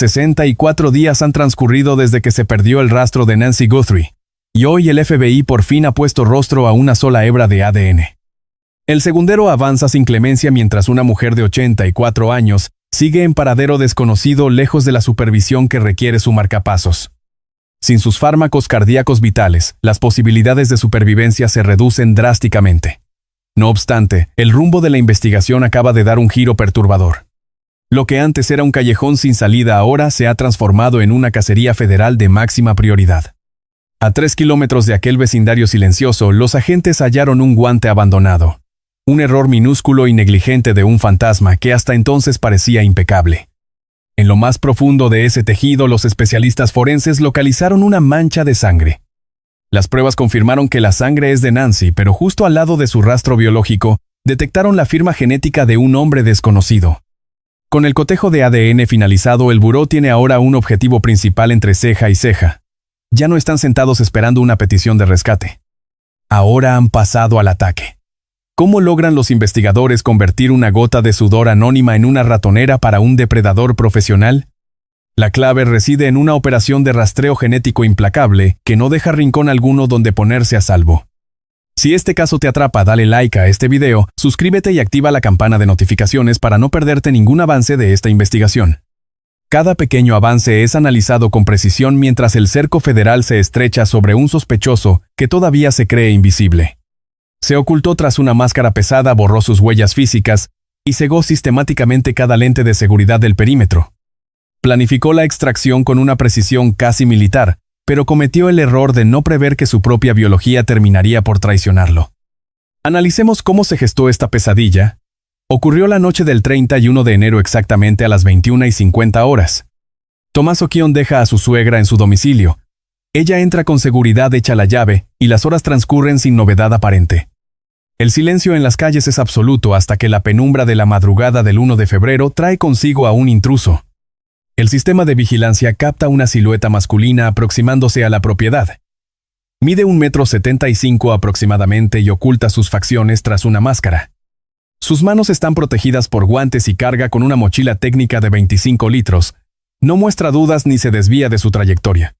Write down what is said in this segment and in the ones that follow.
64 días han transcurrido desde que se perdió el rastro de Nancy Guthrie, y hoy el FBI por fin ha puesto rostro a una sola hebra de ADN. El segundero avanza sin clemencia mientras una mujer de 84 años sigue en paradero desconocido lejos de la supervisión que requiere su marcapasos. Sin sus fármacos cardíacos vitales, las posibilidades de supervivencia se reducen drásticamente. No obstante, el rumbo de la investigación acaba de dar un giro perturbador. Lo que antes era un callejón sin salida ahora se ha transformado en una cacería federal de máxima prioridad. A 3 kilómetros de aquel vecindario silencioso, los agentes hallaron un guante abandonado. Un error minúsculo y negligente de un fantasma que hasta entonces parecía impecable. En lo más profundo de ese tejido, los especialistas forenses localizaron una mancha de sangre. Las pruebas confirmaron que la sangre es de Nancy, pero justo al lado de su rastro biológico, detectaron la firma genética de un hombre desconocido. Con el cotejo de ADN finalizado, el buró tiene ahora un objetivo principal entre ceja y ceja. Ya no están sentados esperando una petición de rescate. Ahora han pasado al ataque. ¿Cómo logran los investigadores convertir una gota de sudor anónima en una ratonera para un depredador profesional? La clave reside en una operación de rastreo genético implacable que no deja rincón alguno donde ponerse a salvo. Si este caso te atrapa, dale like a este video, suscríbete y activa la campana de notificaciones para no perderte ningún avance de esta investigación. Cada pequeño avance es analizado con precisión mientras el cerco federal se estrecha sobre un sospechoso que todavía se cree invisible. Se ocultó tras una máscara pesada, borró sus huellas físicas y cegó sistemáticamente cada lente de seguridad del perímetro. Planificó la extracción con una precisión casi militar, pero cometió el error de no prever que su propia biología terminaría por traicionarlo. Analicemos cómo se gestó esta pesadilla. Ocurrió la noche del 31 de enero exactamente a las 21:50 horas. Tomás O'Keefe deja a su suegra en su domicilio. Ella entra con seguridad hecha la llave y las horas transcurren sin novedad aparente. El silencio en las calles es absoluto hasta que la penumbra de la madrugada del 1 de febrero trae consigo a un intruso. El sistema de vigilancia capta una silueta masculina aproximándose a la propiedad. Mide 1,75 m aproximadamente y oculta sus facciones tras una máscara. Sus manos están protegidas por guantes y carga con una mochila técnica de 25 litros. No muestra dudas ni se desvía de su trayectoria.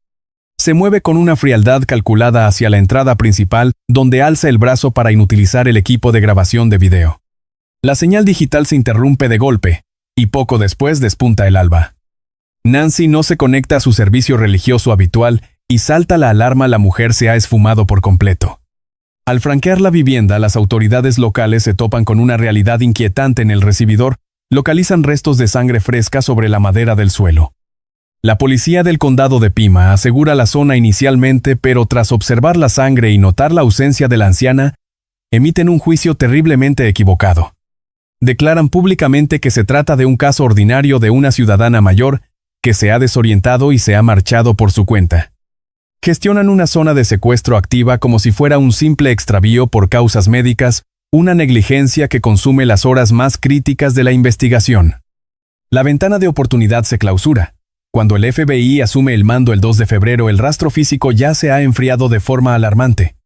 Se mueve con una frialdad calculada hacia la entrada principal, donde alza el brazo para inutilizar el equipo de grabación de video. La señal digital se interrumpe de golpe, y poco después despunta el alba. Nancy no se conecta a su servicio religioso habitual y salta la alarma. La mujer se ha esfumado por completo. Al franquear la vivienda, las autoridades locales se topan con una realidad inquietante en el recibidor. Localizan restos de sangre fresca sobre la madera del suelo. La policía del condado de Pima asegura la zona inicialmente, pero tras observar la sangre y notar la ausencia de la anciana, emiten un juicio terriblemente equivocado. Declaran públicamente que se trata de un caso ordinario de una ciudadana mayor que se ha desorientado y se ha marchado por su cuenta. Gestionan una zona de secuestro activa como si fuera un simple extravío por causas médicas, una negligencia que consume las horas más críticas de la investigación. La ventana de oportunidad se clausura. Cuando el FBI asume el mando el 2 de febrero, el rastro físico ya se ha enfriado de forma alarmante.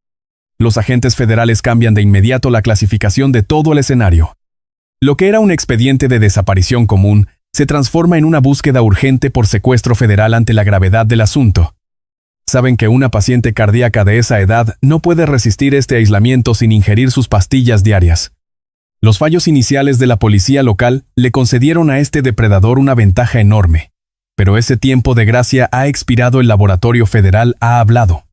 Los agentes federales cambian de inmediato la clasificación de todo el escenario. Lo que era un expediente de desaparición común se transforma en una búsqueda urgente por secuestro federal ante la gravedad del asunto. Saben que una paciente cardíaca de esa edad no puede resistir este aislamiento sin ingerir sus pastillas diarias. Los fallos iniciales de la policía local le concedieron a este depredador una ventaja enorme. Pero ese tiempo de gracia ha expirado. El laboratorio federal ha hablado.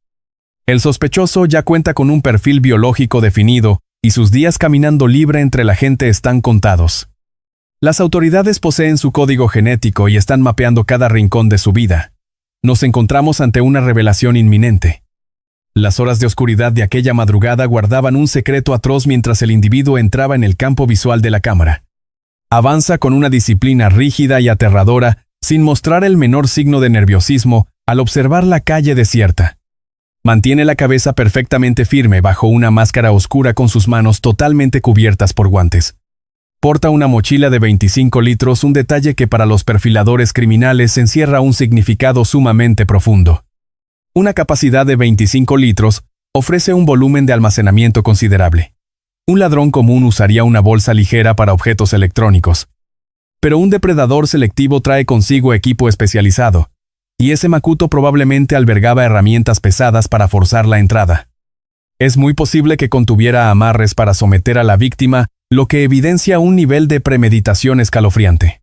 El sospechoso ya cuenta con un perfil biológico definido y sus días caminando libre entre la gente están contados. Las autoridades poseen su código genético y están mapeando cada rincón de su vida. Nos encontramos ante una revelación inminente. Las horas de oscuridad de aquella madrugada guardaban un secreto atroz mientras el individuo entraba en el campo visual de la cámara. Avanza con una disciplina rígida y aterradora, sin mostrar el menor signo de nerviosismo al observar la calle desierta. Mantiene la cabeza perfectamente firme bajo una máscara oscura con sus manos totalmente cubiertas por guantes. Porta una mochila de 25 litros, un detalle que para los perfiladores criminales encierra un significado sumamente profundo. Una capacidad de 25 litros ofrece un volumen de almacenamiento considerable. Un ladrón común usaría una bolsa ligera para objetos electrónicos. Pero un depredador selectivo trae consigo equipo especializado, y ese macuto probablemente albergaba herramientas pesadas para forzar la entrada. Es muy posible que contuviera amarres para someter a la víctima, lo que evidencia un nivel de premeditación escalofriante.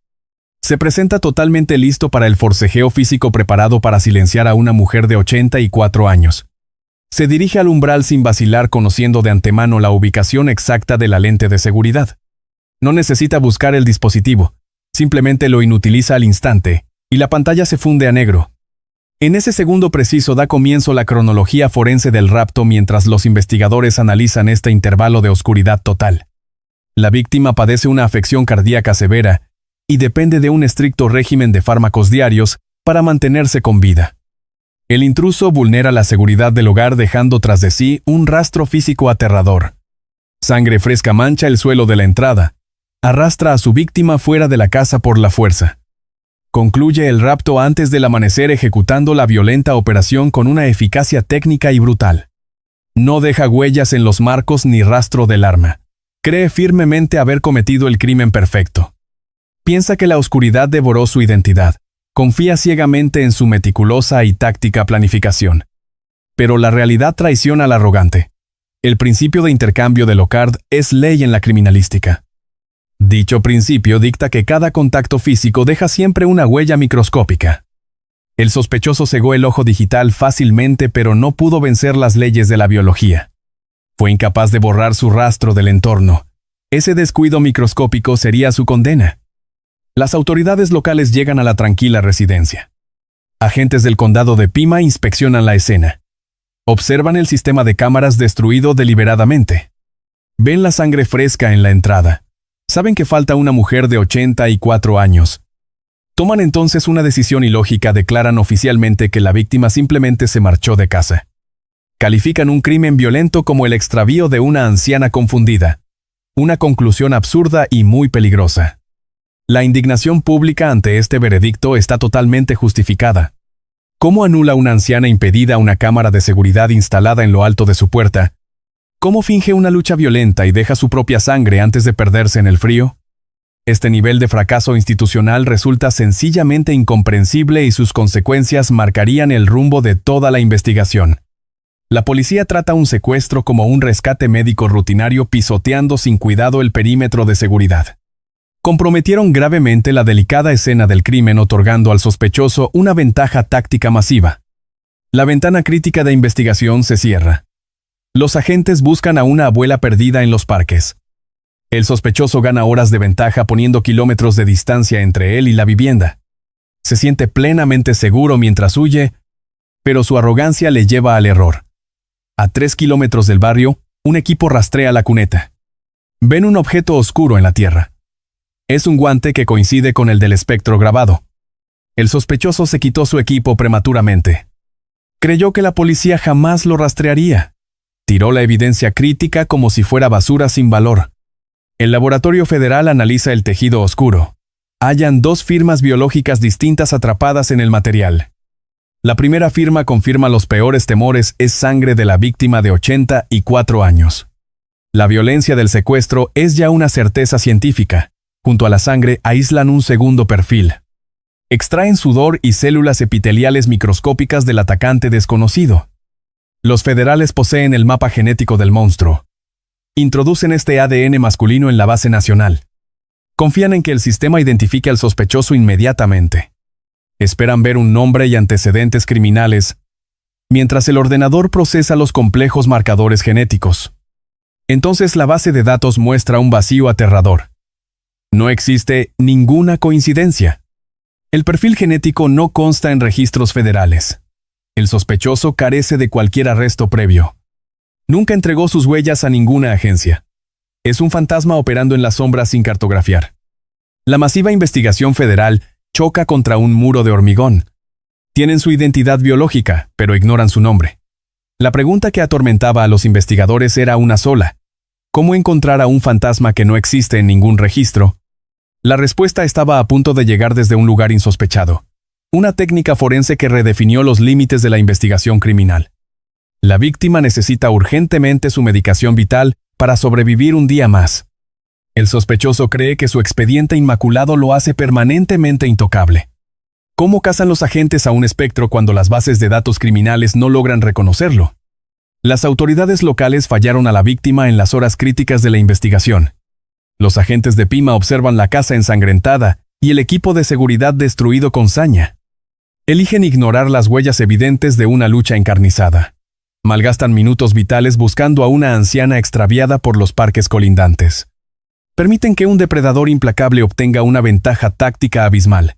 Se presenta totalmente listo para el forcejeo físico, preparado para silenciar a una mujer de 84 años. Se dirige al umbral sin vacilar, conociendo de antemano la ubicación exacta de la lente de seguridad. No necesita buscar el dispositivo, simplemente lo inutiliza al instante, y la pantalla se funde a negro. En ese segundo preciso da comienzo la cronología forense del rapto mientras los investigadores analizan este intervalo de oscuridad total. La víctima padece una afección cardíaca severa y depende de un estricto régimen de fármacos diarios para mantenerse con vida. El intruso vulnera la seguridad del hogar, dejando tras de sí un rastro físico aterrador. Sangre fresca mancha el suelo de la entrada. Arrastra a su víctima fuera de la casa por la fuerza. Concluye el rapto antes del amanecer, ejecutando la violenta operación con una eficacia técnica y brutal. No deja huellas en los marcos ni rastro del arma. Cree firmemente haber cometido el crimen perfecto. Piensa que la oscuridad devoró su identidad. Confía ciegamente en su meticulosa y táctica planificación. Pero la realidad traiciona al arrogante. El principio de intercambio de Locard es ley en la criminalística. Dicho principio dicta que cada contacto físico deja siempre una huella microscópica. El sospechoso cegó el ojo digital fácilmente, pero no pudo vencer las leyes de la biología. Fue incapaz de borrar su rastro del entorno. Ese descuido microscópico sería su condena. Las autoridades locales llegan a la tranquila residencia. Agentes del condado de Pima inspeccionan la escena. Observan el sistema de cámaras destruido deliberadamente. Ven la sangre fresca en la entrada. Saben que falta una mujer de 84 años. Toman entonces una decisión ilógica, declaran oficialmente que la víctima simplemente se marchó de casa. Califican un crimen violento como el extravío de una anciana confundida. Una conclusión absurda y muy peligrosa. La indignación pública ante este veredicto está totalmente justificada. ¿Cómo anula una anciana impedida una cámara de seguridad instalada en lo alto de su puerta? ¿Cómo finge una lucha violenta y deja su propia sangre antes de perderse en el frío? Este nivel de fracaso institucional resulta sencillamente incomprensible y sus consecuencias marcarían el rumbo de toda la investigación. La policía trata un secuestro como un rescate médico rutinario, pisoteando sin cuidado el perímetro de seguridad. Comprometieron gravemente la delicada escena del crimen, otorgando al sospechoso una ventaja táctica masiva. La ventana crítica de investigación se cierra. Los agentes buscan a una abuela perdida en los parques. El sospechoso gana horas de ventaja, poniendo kilómetros de distancia entre él y la vivienda. Se siente plenamente seguro mientras huye, pero su arrogancia le lleva al error. A 3 kilómetros del barrio, un equipo rastrea la cuneta. Ven un objeto oscuro en la tierra. Es un guante que coincide con el del espectro grabado. El sospechoso se quitó su equipo prematuramente. Creyó que la policía jamás lo rastrearía. Tiró la evidencia crítica como si fuera basura sin valor. El laboratorio federal analiza el tejido oscuro. Hallan 2 firmas biológicas distintas atrapadas en el material. La primera firma confirma los peores temores: es sangre de la víctima de 84 años. La violencia del secuestro es ya una certeza científica. Junto a la sangre aíslan un segundo perfil. Extraen sudor y células epiteliales microscópicas del atacante desconocido. Los federales poseen el mapa genético del monstruo. Introducen este ADN masculino en la base nacional. Confían en que el sistema identifique al sospechoso inmediatamente. Esperan ver un nombre y antecedentes criminales, mientras el ordenador procesa los complejos marcadores genéticos. Entonces la base de datos muestra un vacío aterrador. No existe ninguna coincidencia. El perfil genético no consta en registros federales. El sospechoso carece de cualquier arresto previo. Nunca entregó sus huellas a ninguna agencia. Es un fantasma operando en las sombras sin cartografiar. La masiva investigación federal choca contra un muro de hormigón. Tienen su identidad biológica, pero ignoran su nombre. La pregunta que atormentaba a los investigadores era una sola: ¿cómo encontrar a un fantasma que no existe en ningún registro? La respuesta estaba a punto de llegar desde un lugar insospechado. Una técnica forense que redefinió los límites de la investigación criminal. La víctima necesita urgentemente su medicación vital para sobrevivir un día más. El sospechoso cree que su expediente inmaculado lo hace permanentemente intocable. ¿Cómo cazan los agentes a un espectro cuando las bases de datos criminales no logran reconocerlo? Las autoridades locales fallaron a la víctima en las horas críticas de la investigación. Los agentes de Pima observan la casa ensangrentada y el equipo de seguridad destruido con saña. Eligen ignorar las huellas evidentes de una lucha encarnizada. Malgastan minutos vitales buscando a una anciana extraviada por los parques colindantes. Permiten que un depredador implacable obtenga una ventaja táctica abismal.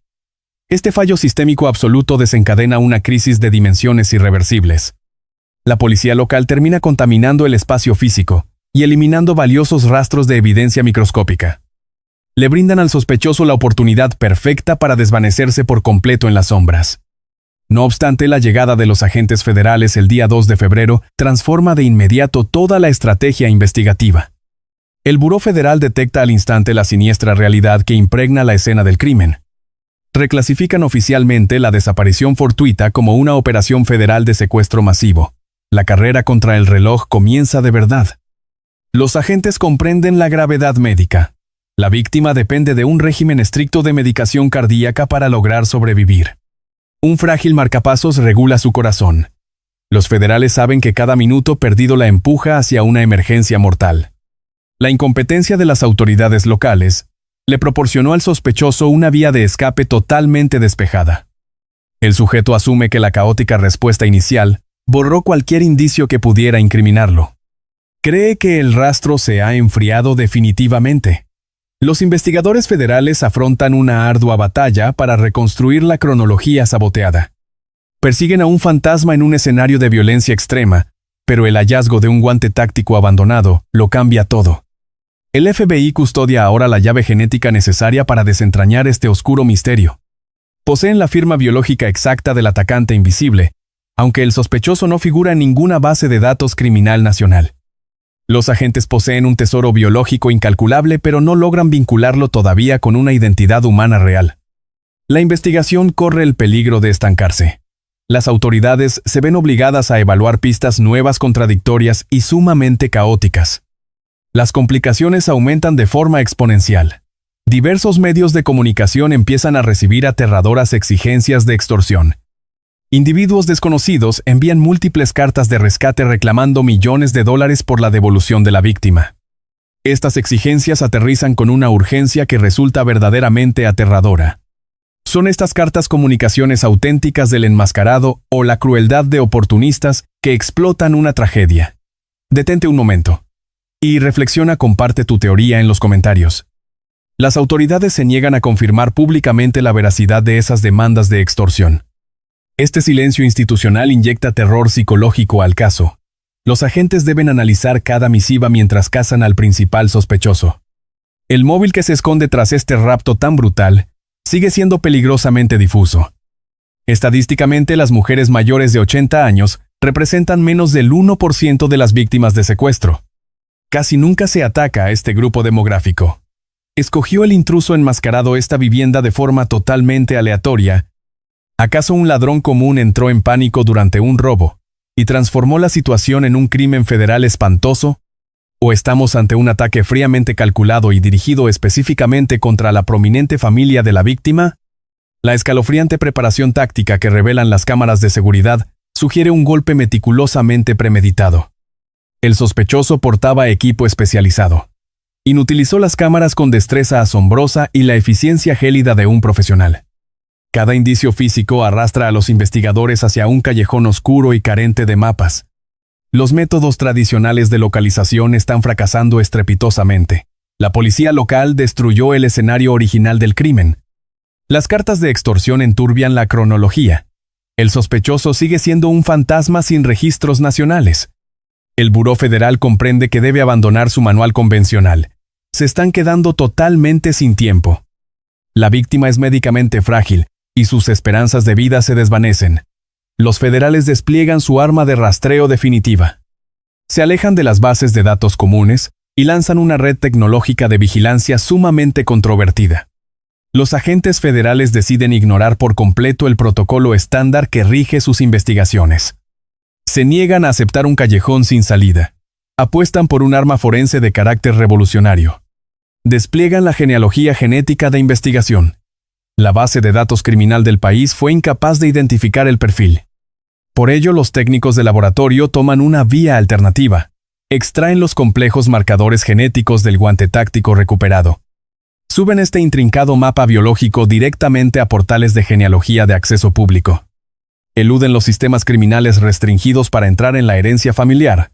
Este fallo sistémico absoluto desencadena una crisis de dimensiones irreversibles. La policía local termina contaminando el espacio físico y eliminando valiosos rastros de evidencia microscópica. Le brindan al sospechoso la oportunidad perfecta para desvanecerse por completo en las sombras. No obstante, la llegada de los agentes federales el día 2 de febrero transforma de inmediato toda la estrategia investigativa. El Buró Federal detecta al instante la siniestra realidad que impregna la escena del crimen. Reclasifican oficialmente la desaparición fortuita como una operación federal de secuestro masivo. La carrera contra el reloj comienza de verdad. Los agentes comprenden la gravedad médica. La víctima depende de un régimen estricto de medicación cardíaca para lograr sobrevivir. Un frágil marcapasos regula su corazón. Los federales saben que cada minuto perdido la empuja hacia una emergencia mortal. La incompetencia de las autoridades locales le proporcionó al sospechoso una vía de escape totalmente despejada. El sujeto asume que la caótica respuesta inicial borró cualquier indicio que pudiera incriminarlo. Cree que el rastro se ha enfriado definitivamente. Los investigadores federales afrontan una ardua batalla para reconstruir la cronología saboteada. Persiguen a un fantasma en un escenario de violencia extrema, pero el hallazgo de un guante táctico abandonado lo cambia todo. El FBI custodia ahora la llave genética necesaria para desentrañar este oscuro misterio. Poseen la firma biológica exacta del atacante invisible, aunque el sospechoso no figura en ninguna base de datos criminal nacional. Los agentes poseen un tesoro biológico incalculable, pero no logran vincularlo todavía con una identidad humana real. La investigación corre el peligro de estancarse. Las autoridades se ven obligadas a evaluar pistas nuevas, contradictorias y sumamente caóticas. Las complicaciones aumentan de forma exponencial. Diversos medios de comunicación empiezan a recibir aterradoras exigencias de extorsión. Individuos desconocidos envían múltiples cartas de rescate reclamando millones de dólares por la devolución de la víctima. Estas exigencias aterrizan con una urgencia que resulta verdaderamente aterradora. Son estas cartas comunicaciones auténticas del enmascarado o la crueldad de oportunistas que explotan una tragedia. Detente un momento. Y reflexiona, comparte tu teoría en los comentarios. Las autoridades se niegan a confirmar públicamente la veracidad de esas demandas de extorsión. Este silencio institucional inyecta terror psicológico al caso. Los agentes deben analizar cada misiva mientras cazan al principal sospechoso. El móvil que se esconde tras este rapto tan brutal sigue siendo peligrosamente difuso. Estadísticamente, las mujeres mayores de 80 años representan menos del 1% de las víctimas de secuestro. Casi nunca se ataca a este grupo demográfico. ¿Escogió el intruso enmascarado esta vivienda de forma totalmente aleatoria? ¿Acaso un ladrón común entró en pánico durante un robo y transformó la situación en un crimen federal espantoso? ¿O estamos ante un ataque fríamente calculado y dirigido específicamente contra la prominente familia de la víctima? La escalofriante preparación táctica que revelan las cámaras de seguridad sugiere un golpe meticulosamente premeditado. El sospechoso portaba equipo especializado. Inutilizó las cámaras con destreza asombrosa y la eficiencia gélida de un profesional. Cada indicio físico arrastra a los investigadores hacia un callejón oscuro y carente de mapas. Los métodos tradicionales de localización están fracasando estrepitosamente. La policía local destruyó el escenario original del crimen. Las cartas de extorsión enturbian la cronología. El sospechoso sigue siendo un fantasma sin registros nacionales. El Buró Federal comprende que debe abandonar su manual convencional. Se están quedando totalmente sin tiempo. La víctima es médicamente frágil y sus esperanzas de vida se desvanecen. Los federales despliegan su arma de rastreo definitiva. Se alejan de las bases de datos comunes y lanzan una red tecnológica de vigilancia sumamente controvertida. Los agentes federales deciden ignorar por completo el protocolo estándar que rige sus investigaciones. Se niegan a aceptar un callejón sin salida. Apuestan por un arma forense de carácter revolucionario. Despliegan la genealogía genética de investigación. La base de datos criminal del país fue incapaz de identificar el perfil. Por ello, los técnicos de laboratorio toman una vía alternativa. Extraen los complejos marcadores genéticos del guante táctico recuperado. Suben este intrincado mapa biológico directamente a portales de genealogía de acceso público. Eluden los sistemas criminales restringidos para entrar en la herencia familiar.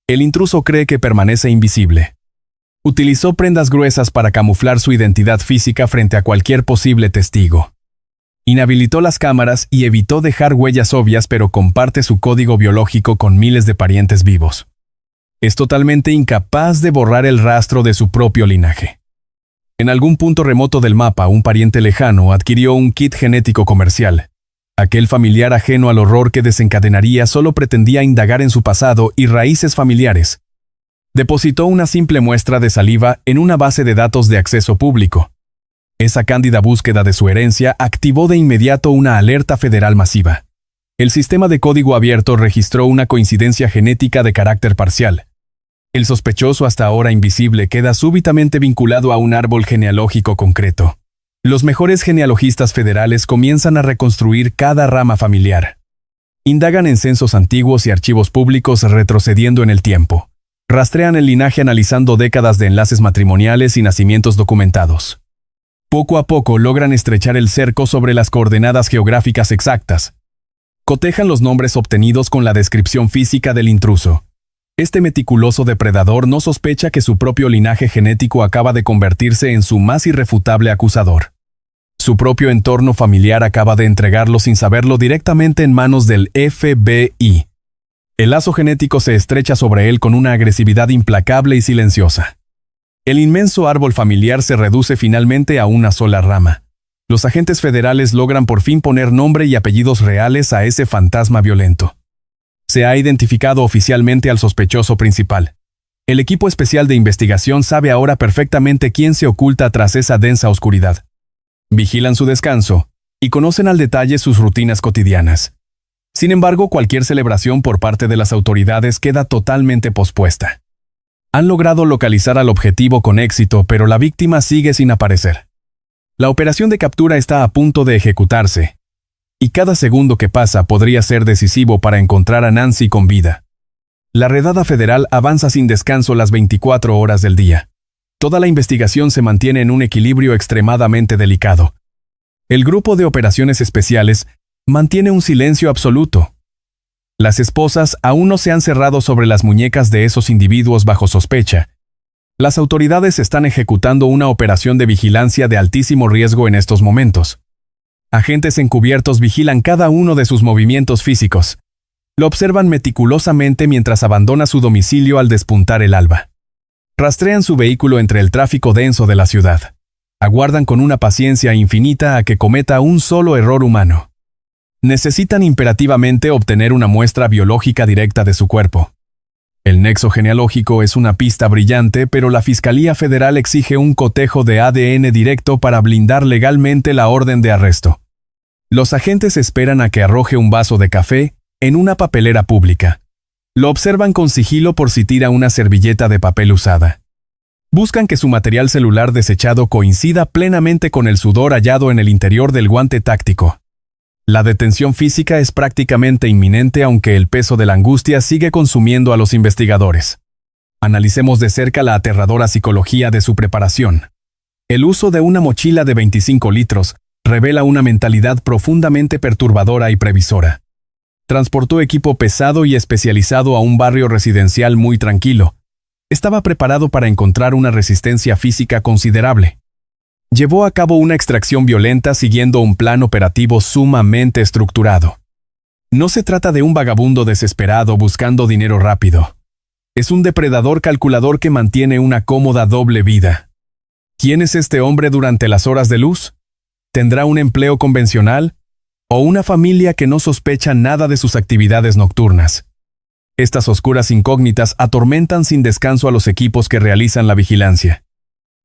El intruso cree que permanece invisible. Utilizó prendas gruesas para camuflar su identidad física frente a cualquier posible testigo. Inhabilitó las cámaras y evitó dejar huellas obvias, pero comparte su código biológico con miles de parientes vivos. Es totalmente incapaz de borrar el rastro de su propio linaje. En algún punto remoto del mapa, un pariente lejano adquirió un kit genético comercial. Aquel familiar ajeno al horror que desencadenaría solo pretendía indagar en su pasado y raíces familiares. Depositó una simple muestra de saliva en una base de datos de acceso público. Esa cándida búsqueda de su herencia activó de inmediato una alerta federal masiva. El sistema de código abierto registró una coincidencia genética de carácter parcial. El sospechoso hasta ahora invisible queda súbitamente vinculado a un árbol genealógico concreto. Los mejores genealogistas federales comienzan a reconstruir cada rama familiar. Indagan en censos antiguos y archivos públicos retrocediendo en el tiempo. Rastrean el linaje analizando décadas de enlaces matrimoniales y nacimientos documentados. Poco a poco logran estrechar el cerco sobre las coordenadas geográficas exactas. Cotejan los nombres obtenidos con la descripción física del intruso. Este meticuloso depredador no sospecha que su propio linaje genético acaba de convertirse en su más irrefutable acusador. Su propio entorno familiar acaba de entregarlo sin saberlo directamente en manos del FBI. El lazo genético se estrecha sobre él con una agresividad implacable y silenciosa. El inmenso árbol familiar se reduce finalmente a una sola rama. Los agentes federales logran por fin poner nombre y apellidos reales a ese fantasma violento. Se ha identificado oficialmente al sospechoso principal. El equipo especial de investigación sabe ahora perfectamente quién se oculta tras esa densa oscuridad. Vigilan su descanso y conocen al detalle sus rutinas cotidianas. Sin embargo, cualquier celebración por parte de las autoridades queda totalmente pospuesta. Han logrado localizar al objetivo con éxito, pero la víctima sigue sin aparecer. La operación de captura está a punto de ejecutarse, y cada segundo que pasa podría ser decisivo para encontrar a Nancy con vida. La redada federal avanza sin descanso las 24 horas del día. Toda la investigación se mantiene en un equilibrio extremadamente delicado. El grupo de operaciones especiales mantiene un silencio absoluto. Las esposas aún no se han cerrado sobre las muñecas de esos individuos bajo sospecha. Las autoridades están ejecutando una operación de vigilancia de altísimo riesgo en estos momentos. Agentes encubiertos vigilan cada uno de sus movimientos físicos. Lo observan meticulosamente mientras abandona su domicilio al despuntar el alba. Rastrean su vehículo entre el tráfico denso de la ciudad. Aguardan con una paciencia infinita a que cometa un solo error humano. Necesitan imperativamente obtener una muestra biológica directa de su cuerpo. El nexo genealógico es una pista brillante, pero la Fiscalía Federal exige un cotejo de ADN directo para blindar legalmente la orden de arresto. Los agentes esperan a que arroje un vaso de café en una papelera pública. Lo observan con sigilo por si tira una servilleta de papel usada. Buscan que su material celular desechado coincida plenamente con el sudor hallado en el interior del guante táctico. La detención física es prácticamente inminente, aunque el peso de la angustia sigue consumiendo a los investigadores. Analicemos de cerca la aterradora psicología de su preparación. El uso de una mochila de 25 litros revela una mentalidad profundamente perturbadora y previsora. Transportó equipo pesado y especializado a un barrio residencial muy tranquilo. Estaba preparado para encontrar una resistencia física considerable. Llevó a cabo una extracción violenta siguiendo un plan operativo sumamente estructurado. No se trata de un vagabundo desesperado buscando dinero rápido. Es un depredador calculador que mantiene una cómoda doble vida. ¿Quién es este hombre durante las horas de luz? ¿Tendrá un empleo convencional? ¿O una familia que no sospecha nada de sus actividades nocturnas? Estas oscuras incógnitas atormentan sin descanso a los equipos que realizan la vigilancia.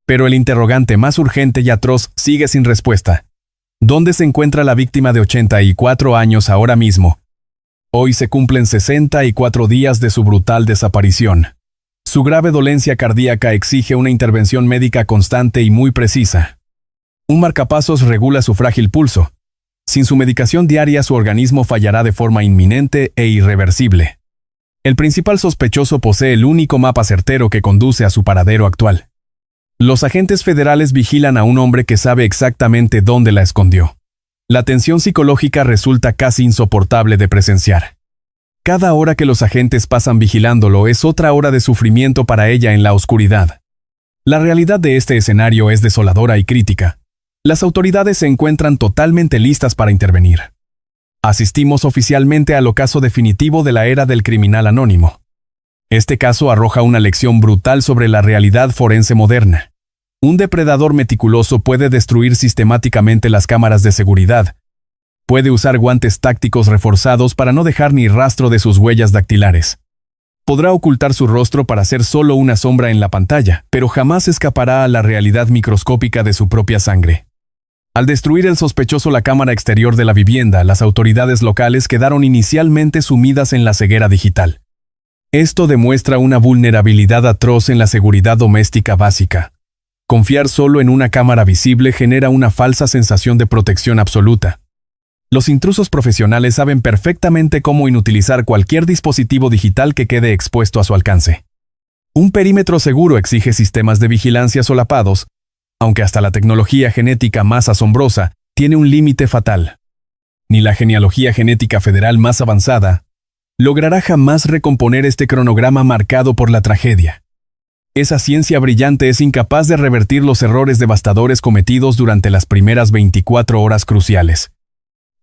Pero el interrogante más urgente y atroz sigue sin respuesta. ¿Dónde se encuentra la víctima de 84 años ahora mismo? Hoy se cumplen 64 días de su brutal desaparición. Su grave dolencia cardíaca exige una intervención médica constante y muy precisa. Un marcapasos regula su frágil pulso. Sin su medicación diaria, su organismo fallará de forma inminente e irreversible. El principal sospechoso posee el único mapa certero que conduce a su paradero actual. Los agentes federales vigilan a un hombre que sabe exactamente dónde la escondió. La tensión psicológica resulta casi insoportable de presenciar. Cada hora que los agentes pasan vigilándolo es otra hora de sufrimiento para ella en la oscuridad. La realidad de este escenario es desoladora y crítica. Las autoridades se encuentran totalmente listas para intervenir. Asistimos oficialmente al ocaso definitivo de la era del criminal anónimo. Este caso arroja una lección brutal sobre la realidad forense moderna. Un depredador meticuloso puede destruir sistemáticamente las cámaras de seguridad. Puede usar guantes tácticos reforzados para no dejar ni rastro de sus huellas dactilares. Podrá ocultar su rostro para ser solo una sombra en la pantalla, pero jamás escapará a la realidad microscópica de su propia sangre. Al destruir el sospechoso la cámara exterior de la vivienda, las autoridades locales quedaron inicialmente sumidas en la ceguera digital. Esto demuestra una vulnerabilidad atroz en la seguridad doméstica básica. Confiar solo en una cámara visible genera una falsa sensación de protección absoluta. Los intrusos profesionales saben perfectamente cómo inutilizar cualquier dispositivo digital que quede expuesto a su alcance. Un perímetro seguro exige sistemas de vigilancia solapados, aunque hasta la tecnología genética más asombrosa tiene un límite fatal. Ni la genealogía genética federal más avanzada logrará jamás recomponer este cronograma marcado por la tragedia. Esa ciencia brillante es incapaz de revertir los errores devastadores cometidos durante las primeras 24 horas cruciales.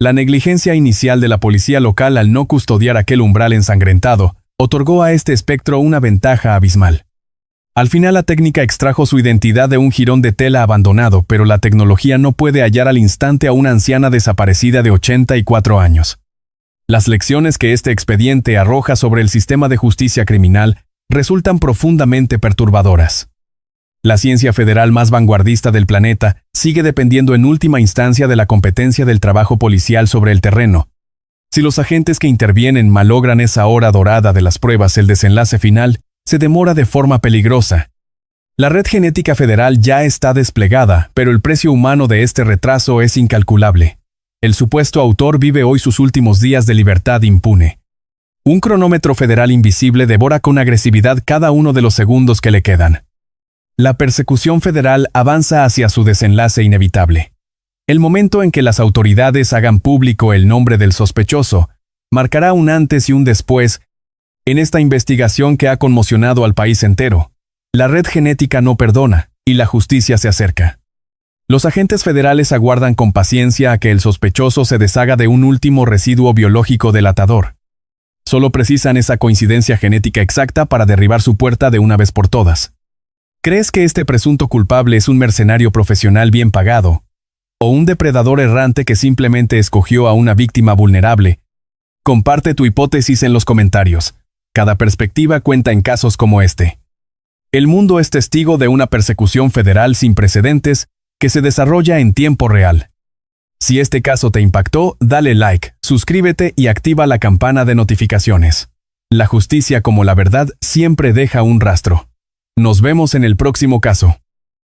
La negligencia inicial de la policía local al no custodiar aquel umbral ensangrentado otorgó a este espectro una ventaja abismal. Al final la técnica extrajo su identidad de un jirón de tela abandonado, pero la tecnología no puede hallar al instante a una anciana desaparecida de 84 años. Las lecciones que este expediente arroja sobre el sistema de justicia criminal resultan profundamente perturbadoras. La ciencia federal más vanguardista del planeta sigue dependiendo en última instancia de la competencia del trabajo policial sobre el terreno. Si los agentes que intervienen malogran esa hora dorada de las pruebas, el desenlace final se demora de forma peligrosa. La red genética federal ya está desplegada, pero el precio humano de este retraso es incalculable. El supuesto autor vive hoy sus últimos días de libertad impune. Un cronómetro federal invisible devora con agresividad cada uno de los segundos que le quedan. La persecución federal avanza hacia su desenlace inevitable. El momento en que las autoridades hagan público el nombre del sospechoso marcará un antes y un después en esta investigación que ha conmocionado al país entero. La red genética no perdona, y la justicia se acerca. Los agentes federales aguardan con paciencia a que el sospechoso se deshaga de un último residuo biológico delatador. Solo precisan esa coincidencia genética exacta para derribar su puerta de una vez por todas. ¿Crees que este presunto culpable es un mercenario profesional bien pagado? ¿O un depredador errante que simplemente escogió a una víctima vulnerable? Comparte tu hipótesis en los comentarios. Cada perspectiva cuenta en casos como este. El mundo es testigo de una persecución federal sin precedentes que se desarrolla en tiempo real. Si este caso te impactó, dale like, suscríbete y activa la campana de notificaciones. La justicia como la verdad siempre deja un rastro. Nos vemos en el próximo caso.